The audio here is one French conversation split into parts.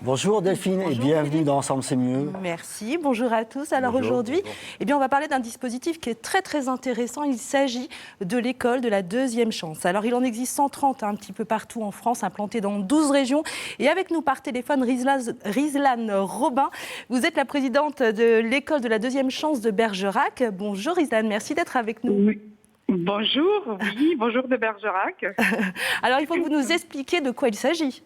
Bonjour Delphine et bienvenue dans Ensemble c'est mieux. Merci, bonjour à tous. Alors aujourd'hui, on va parler d'un dispositif qui est très très intéressant. Il s'agit de l'école de la deuxième chance. Alors il en existe 130 un petit peu partout en France, implantés dans 12 régions. Et avec nous par téléphone, Rizlane Robin. Vous êtes la présidente de l'école de la deuxième chance de Bergerac. Bonjour Rizlane, merci d'être avec nous. Oui. Bonjour, bonjour de Bergerac. Alors il faut que vous nous expliquiez de quoi il s'agit.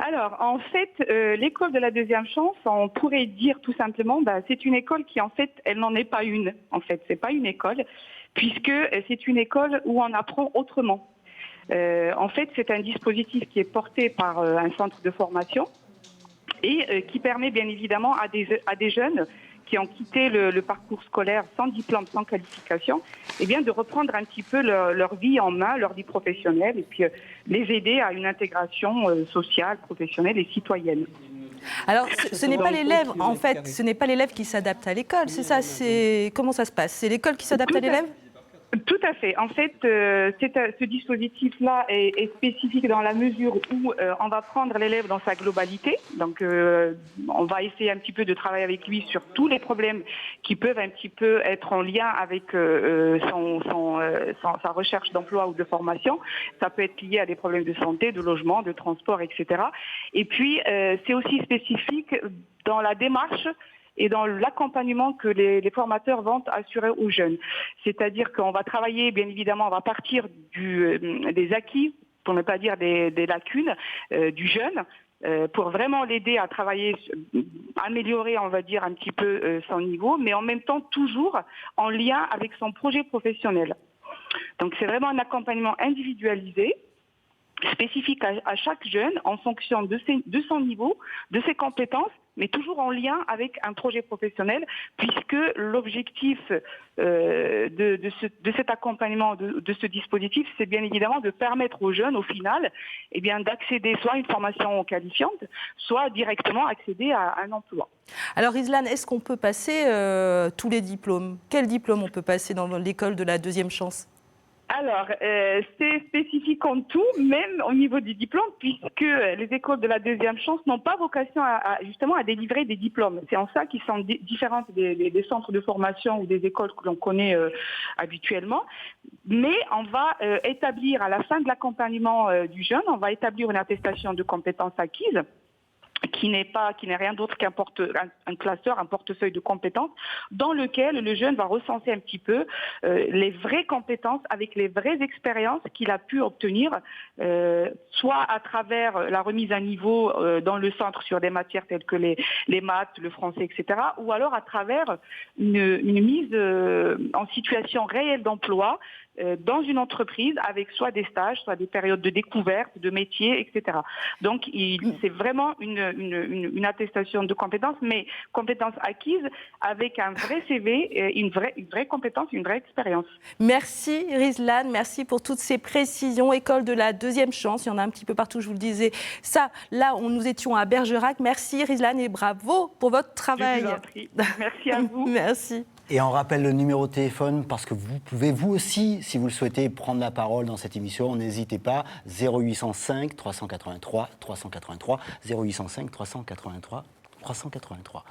Alors, en fait, l'école de la deuxième chance, on pourrait dire tout simplement, c'est une école qui, en fait, elle n'en est pas une. En fait, c'est pas une école, puisque c'est une école où on apprend autrement. En fait, c'est un dispositif qui est porté par un centre de formation et qui permet bien évidemment à des jeunes qui ont quitté le parcours scolaire sans diplôme, sans qualification, de reprendre un petit peu leur vie en main, leur vie professionnelle, et puis les aider à une intégration sociale, professionnelle et citoyenne. Alors, ce n'est pas l'élève, en fait, ce n'est pas l'élève qui s'adapte à l'école, c'est ça, comment ça se passe? C'est l'école qui s'adapte à l'élève? Tout à fait. En fait, ce dispositif-là est spécifique dans la mesure où on va prendre l'élève dans sa globalité. Donc, on va essayer un petit peu de travailler avec lui sur tous les problèmes qui peuvent un petit peu être en lien avec sa recherche d'emploi ou de formation. Ça peut être lié à des problèmes de santé, de logement, de transport, etc. Et puis, c'est aussi spécifique dans la démarche et dans l'accompagnement que les formateurs vont assurer aux jeunes. C'est-à-dire qu'on va travailler, bien évidemment, on va partir des acquis, pour ne pas dire des lacunes, du jeune, pour vraiment l'aider à travailler, améliorer, on va dire, un petit peu son niveau, mais en même temps toujours en lien avec son projet professionnel. Donc c'est vraiment un accompagnement individualisé, spécifique à chaque jeune en fonction de son niveau, de ses compétences, mais toujours en lien avec un projet professionnel, puisque l'objectif de cet accompagnement, de ce dispositif, c'est bien évidemment de permettre aux jeunes, au final, d'accéder soit à une formation qualifiante, soit directement accéder à un emploi. Alors Rizlane, est-ce qu'on peut passer tous les diplômes? Quel diplôme on peut passer dans l'école de la deuxième chance? Alors, c'est spécifique en tout, même au niveau du diplôme, puisque les écoles de la deuxième chance n'ont pas vocation justement à délivrer des diplômes. C'est en ça qu'ils sont différentes des centres de formation ou des écoles que l'on connaît habituellement. Mais on va établir, à la fin de l'accompagnement du jeune, on va établir une attestation de compétences acquises, qui n'est rien d'autre qu'un classeur, un portefeuille de compétences dans lequel le jeune va recenser un petit peu les vraies compétences avec les vraies expériences qu'il a pu obtenir, soit à travers la remise à niveau dans le centre sur des matières telles que les maths, le français, etc., ou alors à travers une mise en situation réelle d'emploi dans une entreprise avec soit des stages, soit des périodes de découverte, de métiers, etc. Donc, c'est vraiment une attestation de compétences, mais compétences acquises avec un vrai CV, une vraie compétence, une vraie expérience. Merci Rizlane, merci pour toutes ces précisions. École de la deuxième chance, il y en a un petit peu partout, je vous le disais. Ça, là, nous étions à Bergerac. Merci Rizlane et bravo pour votre travail. Je vous en prie. Merci à vous. Merci. Et on rappelle le numéro de téléphone parce que vous pouvez vous aussi, si vous le souhaitez, prendre la parole dans cette émission. N'hésitez pas, 0805 383 383, 0805 383 383.